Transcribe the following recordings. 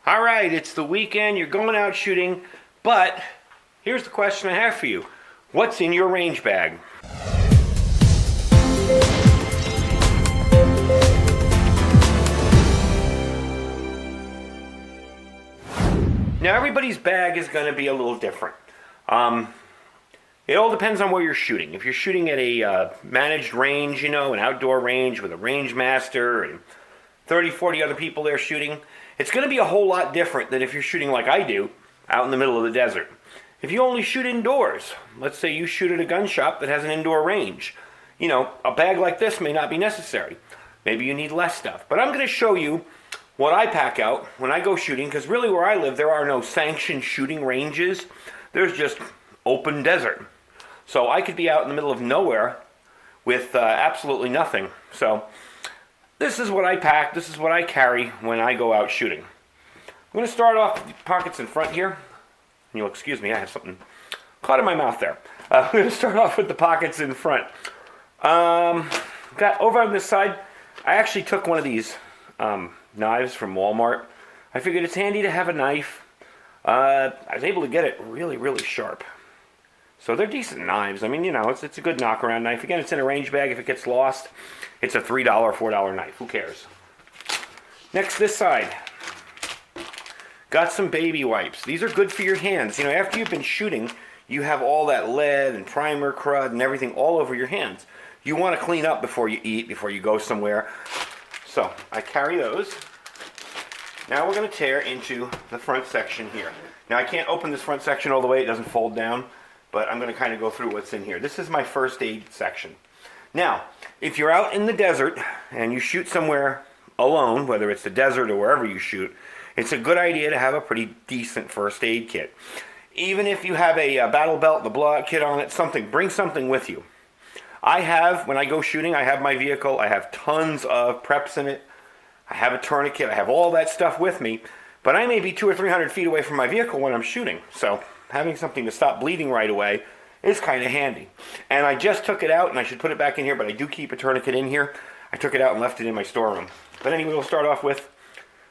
All right, it's the weekend, you're going out shooting, but here's the question I have for you. What's in your range bag? Now everybody's bag is going to be a little different. It all depends on where you're shooting. If you're shooting at a managed range, an outdoor range with a range master and 30, 40 other people there shooting, it's going to be a whole lot different than if you're shooting like I do out in the middle of the desert. If you only shoot indoors, let's say you shoot at a gun shop that has an indoor range, a bag like this may not be necessary. Maybe you need less stuff. But I'm going to show you what I pack out when I go shooting, because really where I live, there are no sanctioned shooting ranges. There's just open desert. So I could be out in the middle of nowhere with absolutely nothing. So this is what I pack, this is what I carry when I go out shooting. I'm going to start off with the pockets in front here. And you'll excuse me, I have something caught in my mouth there. I'm going to start off with the pockets in front. Got over on this side, I actually took one of these knives from Walmart. I figured it's handy to have a knife. I was able to get it really, really sharp. So they're decent knives. I mean, it's a good knockaround knife. Again, it's in a range bag. If it gets lost, it's a $3, $4 knife. Who cares? Next, this side. Got some baby wipes. These are good for your hands. After you've been shooting, you have all that lead and primer crud and everything all over your hands. You want to clean up before you eat, before you go somewhere. So I carry those. Now we're going to tear into the front section here. Now I can't open this front section all the way. It doesn't fold down. But I'm going to kind of go through what's in here. This is my first aid section. Now, if you're out in the desert and you shoot somewhere alone, whether it's the desert or wherever you shoot, it's a good idea to have a pretty decent first aid kit. Even if you have a battle belt, the blowout kit on it, bring something with you. When I go shooting, I have my vehicle. I have tons of preps in it. I have a tourniquet. I have all that stuff with me. But I may be 200 or 300 feet away from my vehicle when I'm shooting. So having something to stop bleeding right away is kind of handy. And I just took it out, and I should put it back in here, but I do keep a tourniquet in here. I took it out and left it in my storeroom. But anyway, we'll start off with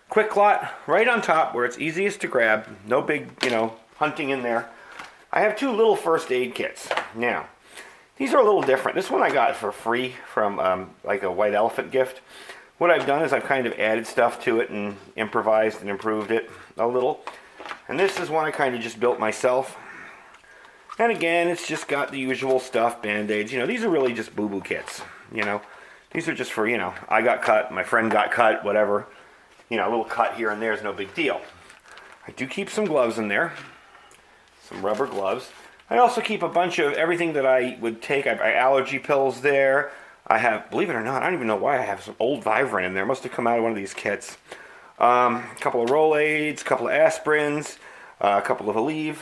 Quick Lot right on top where it's easiest to grab. No big, hunting in there. I have two little first aid kits. Now, these are a little different. This one I got for free from like a White Elephant gift. What I've done is I've kind of added stuff to it and improvised and improved it a little. And this is one I kind of just built myself. And again, it's just got the usual stuff, Band-Aids. These are really just boo-boo kits. These are just for, I got cut, my friend got cut, whatever. A little cut here and there is no big deal. I do keep some gloves in there. Some rubber gloves. I also keep a bunch of everything that I would take. I have allergy pills there. I have, believe it or not, I don't even know why I have some old Vivarin in there. It must have come out of one of these kits. A couple of Rolaids, a couple of aspirins, a couple of Aleve.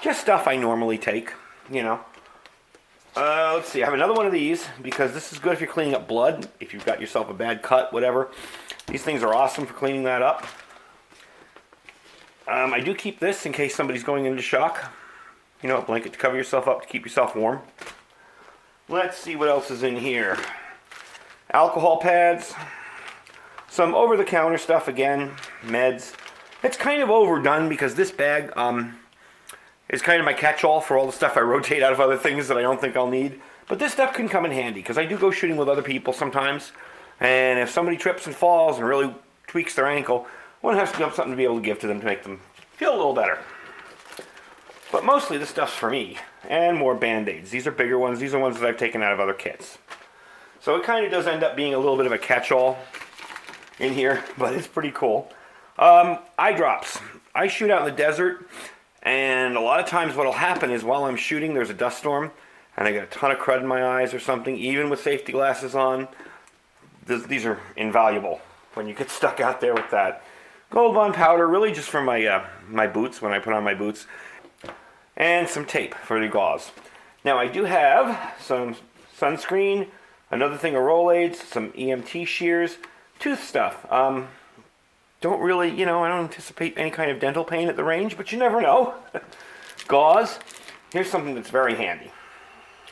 Just stuff I normally take, Let's see, I have another one of these because this is good if you're cleaning up blood, if you've got yourself a bad cut, whatever. These things are awesome for cleaning that up. I do keep this in case somebody's going into shock. A blanket to cover yourself up to keep yourself warm. Let's see what else is in here. Alcohol pads. Some over-the-counter stuff again. Meds. It's kind of overdone because this bag is kind of my catch-all for all the stuff I rotate out of other things that I don't think I'll need. But this stuff can come in handy because I do go shooting with other people sometimes. And if somebody trips and falls and really tweaks their ankle, one has to have something to be able to give to them to make them feel a little better. But mostly this stuff's for me. And more Band-Aids. These are bigger ones. These are ones that I've taken out of other kits. So it kind of does end up being a little bit of a catch-all in here, but it's pretty cool. Eye drops. I shoot out in the desert, and a lot of times what'll happen is while I'm shooting, there's a dust storm, and I get a ton of crud in my eyes or something, even with safety glasses on. These are invaluable when you get stuck out there with that. Gold Bond powder, really just for my my boots, when I put on my boots. And some tape for the gauze. Now I do have some sunscreen, another thing of Rolaids, some EMT shears, tooth stuff. Don't really, I don't anticipate any kind of dental pain at the range, but you never know. Gauze. Here's something that's very handy.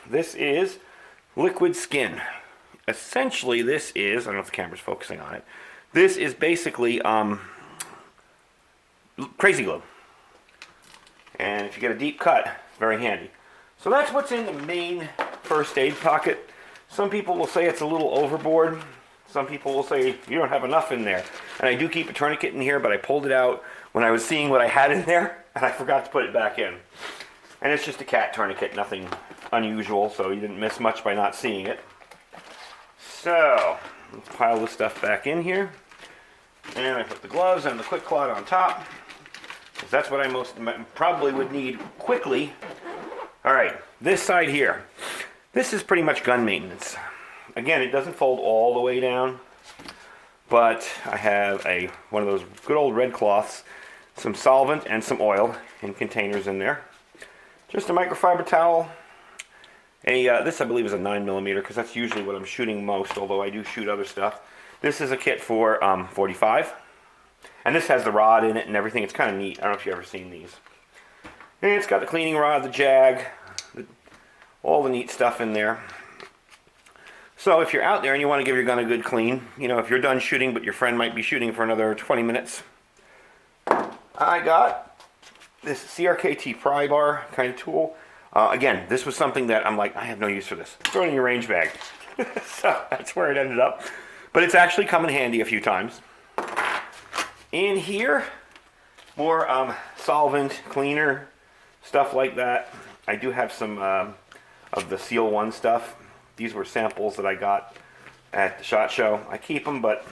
This is liquid skin. Essentially, this is, I don't know if the camera's focusing on it. This is basically crazy glue. And if you get a deep cut, it's very handy. So that's what's in the main first aid pocket. Some people will say it's a little overboard. Some people will say you don't have enough in there. And I do keep a tourniquet in here, but I pulled it out when I was seeing what I had in there, and I forgot to put it back in. And it's just a cat tourniquet, nothing unusual, so you didn't miss much by not seeing it. So, let's pile this stuff back in here. And I put the gloves and the quick clot on top, because that's what I most probably would need quickly. Alright, this side here. This is pretty much gun maintenance. Again, it doesn't fold all the way down, but I have one of those good old red cloths, some solvent and some oil in containers in there. Just a microfiber towel. This I believe is a 9mm, because that's usually what I'm shooting most, although I do shoot other stuff. This is a kit for 45, and this has the rod in it and everything. It's kind of neat. I don't know if you've ever seen these. And it's got the cleaning rod, the jag, all the neat stuff in there. So if you're out there and you want to give your gun a good clean, if you're done shooting but your friend might be shooting for another 20 minutes, I got this CRKT pry bar kind of tool. Again, this was something that I'm like, I have no use for this. Throw it in your range bag. So that's where it ended up. But it's actually come in handy a few times. In here, more solvent, cleaner, stuff like that. I do have some of the Seal 1 stuff. These were samples that I got at the SHOT Show. I keep them, but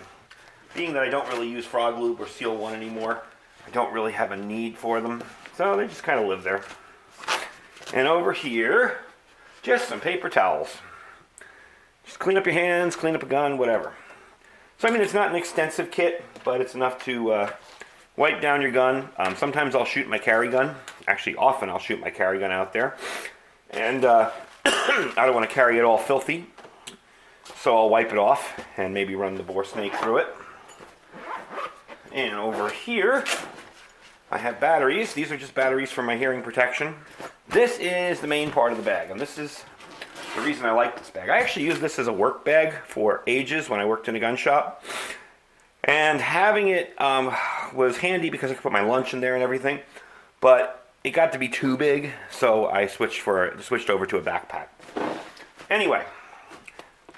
being that I don't really use Frog Lube or Seal 1 anymore, I don't really have a need for them. So they just kind of live there. And over here, just some paper towels. Just clean up your hands, clean up a gun, whatever. So I mean, it's not an extensive kit, but it's enough to wipe down your gun. Sometimes I'll shoot my carry gun. Actually, often I'll shoot my carry gun out there. And I don't want to carry it all filthy, so I'll wipe it off and maybe run the bore snake through it. And over here, I have batteries. These are just batteries for my hearing protection. This is the main part of the bag, and this is the reason I like this bag. I actually used this as a work bag for ages when I worked in a gun shop. And having it was handy because I could put my lunch in there and everything, but it got to be too big, so I switched over to a backpack. Anyway,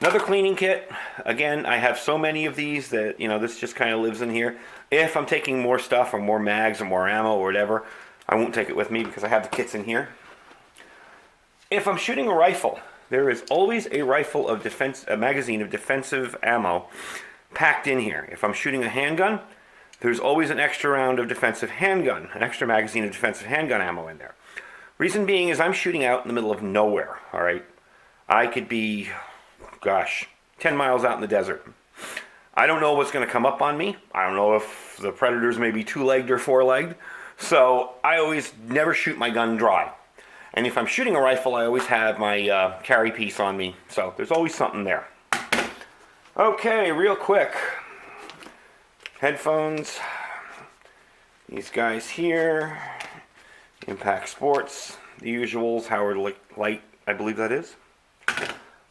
another cleaning kit. Again, I have so many of these that, this just kind of lives in here. If I'm taking more stuff or more mags or more ammo or whatever, I won't take it with me because I have the kits in here. If I'm shooting a rifle, there is always a magazine of defensive ammo packed in here. If I'm shooting a handgun, there's always an extra round of defensive handgun, an extra magazine of defensive handgun ammo in there. Reason being is I'm shooting out in the middle of nowhere, all right? I could be, 10 miles out in the desert. I don't know what's going to come up on me. I don't know if the predators may be two-legged or four-legged. So I always never shoot my gun dry. And if I'm shooting a rifle, I always have my carry piece on me. So there's always something there. Okay, real quick. Headphones, these guys here, Impact Sports, the usuals, Howard Light, I believe that is.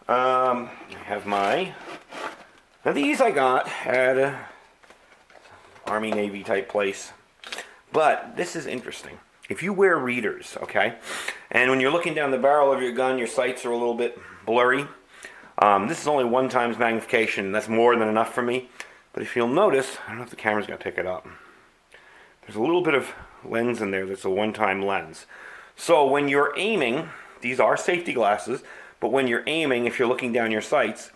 I have now these I got at a Army Navy type place, but this is interesting. If you wear readers, okay, and when you're looking down the barrel of your gun, your sights are a little bit blurry. This is only 1 times magnification, that's more than enough for me. But if you'll notice, I don't know if the camera's going to pick it up. There's a little bit of lens in there that's a one-time lens. So when you're aiming, these are safety glasses, but when you're aiming, if you're looking down your sights,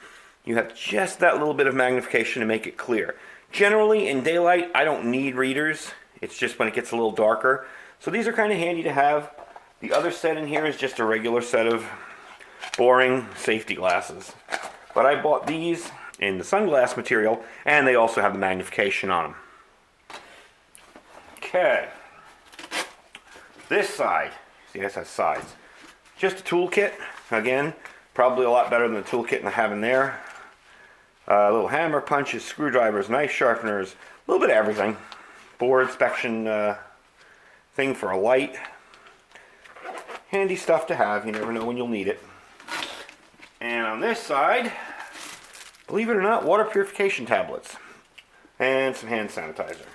you have just that little bit of magnification to make it clear. Generally, in daylight, I don't need readers. It's just when it gets a little darker. So these are kind of handy to have. The other set in here is just a regular set of boring safety glasses. But I bought these in the sunglass material, and they also have the magnification on them. Okay. This side, see this has sides. Just a toolkit, again, probably a lot better than the toolkit I have in there. A little hammer, punches, screwdrivers, knife sharpeners, a little bit of everything. Bore inspection thing for a light. Handy stuff to have, you never know when you'll need it. And on this side, believe it or not, water purification tablets and some hand sanitizer.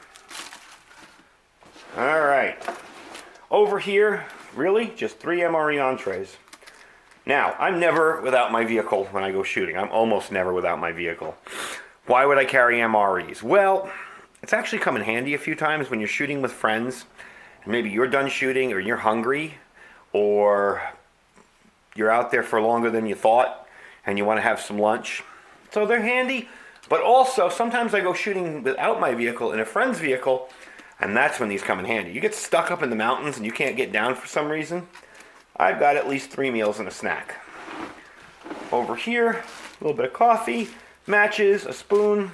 All right. Over here, really, just 3 MRE entrees. Now, I'm never without my vehicle when I go shooting. I'm almost never without my vehicle. Why would I carry MREs? Well, it's actually come in handy a few times when you're shooting with friends. And maybe you're done shooting or you're hungry or you're out there for longer than you thought and you want to have some lunch. So they're handy. But also, sometimes I go shooting without my vehicle in a friend's vehicle, and that's when these come in handy. You get stuck up in the mountains and you can't get down for some reason. I've got at least 3 meals and a snack. Over here, a little bit of coffee, matches, a spoon,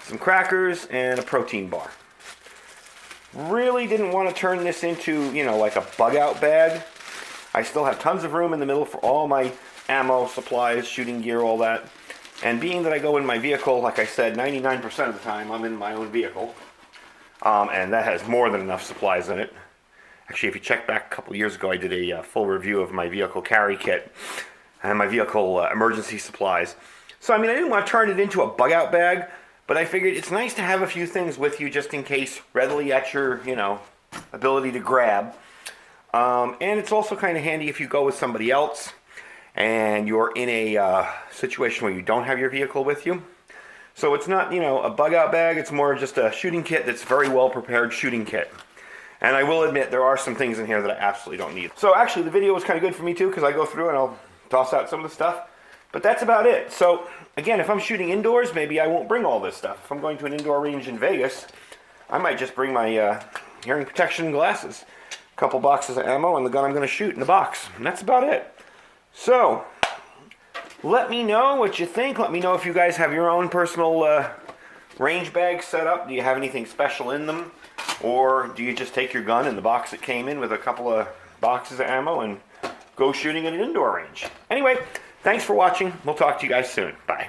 some crackers, and a protein bar. Really didn't want to turn this into, like a bug out bag. I still have tons of room in the middle for all my ammo, supplies, shooting gear, all that. And being that I go in my vehicle, like I said, 99% of the time I'm in my own vehicle. And that has more than enough supplies in it. Actually, if you check back a couple years ago, I did a full review of my vehicle carry kit and my vehicle emergency supplies. So, I didn't want to turn it into a bug-out bag, but I figured it's nice to have a few things with you just in case, readily at your, ability to grab. And it's also kind of handy if you go with somebody else and you're in a situation where you don't have your vehicle with you. So it's not, a bug-out bag. It's more just a shooting kit that's very well-prepared shooting kit. And I will admit, there are some things in here that I absolutely don't need. So actually, the video was kind of good for me, too, because I go through and I'll toss out some of the stuff. But that's about it. So, again, if I'm shooting indoors, maybe I won't bring all this stuff. If I'm going to an indoor range in Vegas, I might just bring my hearing protection glasses, a couple boxes of ammo, and the gun I'm going to shoot in the box. And that's about it. So, let me know what you think. Let me know if you guys have your own personal range bags set up. Do you have anything special in them? Or do you just take your gun in the box it came in with a couple of boxes of ammo and go shooting at an indoor range? Anyway, thanks for watching. We'll talk to you guys soon. Bye.